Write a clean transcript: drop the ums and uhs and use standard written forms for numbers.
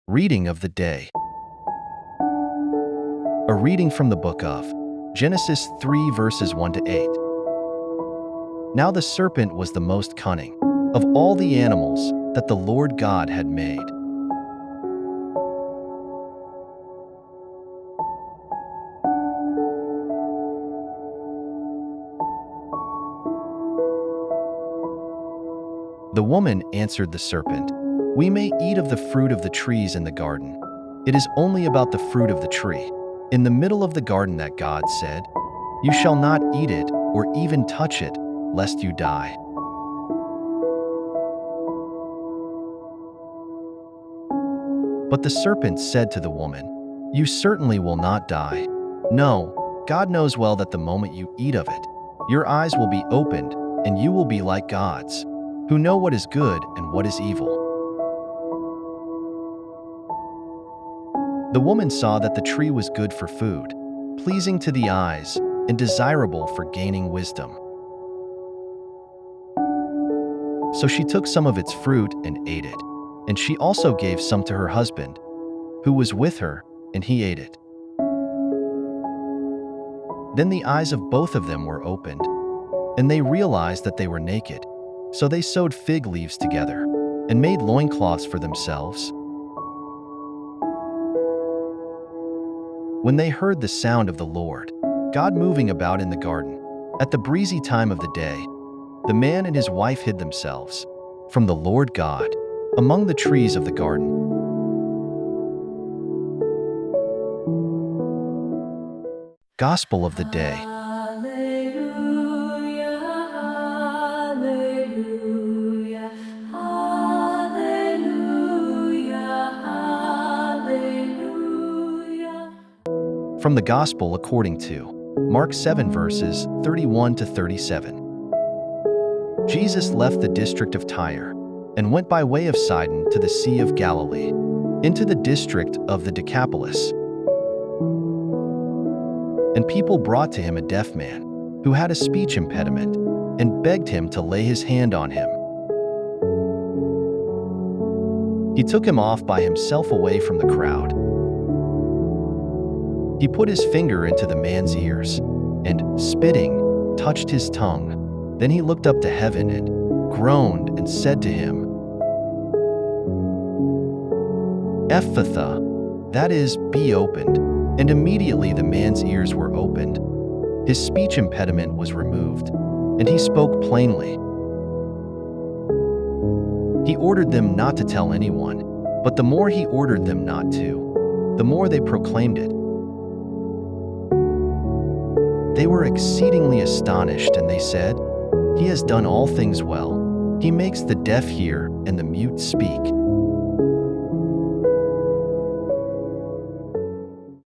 Reading of the day. A reading from the book of Genesis 3 verses 1 to 8. Now the serpent was the most cunning of all the animals that the Lord God had made. The woman answered the serpent, "We may eat of the fruit of the trees in the garden. It is only about the fruit of the tree in the middle of the garden that God said, 'You shall not eat it or even touch it, lest you die.'" But the serpent said to the woman, "You certainly will not die. No, God knows well that the moment you eat of it, your eyes will be opened, and you will be like gods, who know what is good and what is evil." The woman saw that the tree was good for food, pleasing to the eyes, and desirable for gaining wisdom. So she took some of its fruit and ate it, and she also gave some to her husband, who was with her, and he ate it. Then the eyes of both of them were opened, and they realized that they were naked. So they sewed fig leaves together and made loincloths for themselves. When they heard the sound of the Lord God moving about in the garden, at the breezy time of the day, the man and his wife hid themselves from the Lord God among the trees of the garden. Gospel of the day. Hallelujah, hallelujah, hallelujah, hallelujah. From the Gospel according to Mark 7 verses 31 to 37. Jesus left the district of Tyre and went by way of Sidon to the Sea of Galilee, into the district of the Decapolis. And people brought to him a deaf man who had a speech impediment and begged him to lay his hand on him. He took him off by himself away from the crowd. He put his finger into the man's ears and, spitting, touched his tongue. Then he looked up to heaven and groaned and said to him, "Ephphatha," that is, "be opened." And immediately the man's ears were opened. His speech impediment was removed, and he spoke plainly. He ordered them not to tell anyone, but the more he ordered them not to, the more they proclaimed it. They were exceedingly astonished, and they said, "He has done all things well. He makes the deaf hear and the mute speak."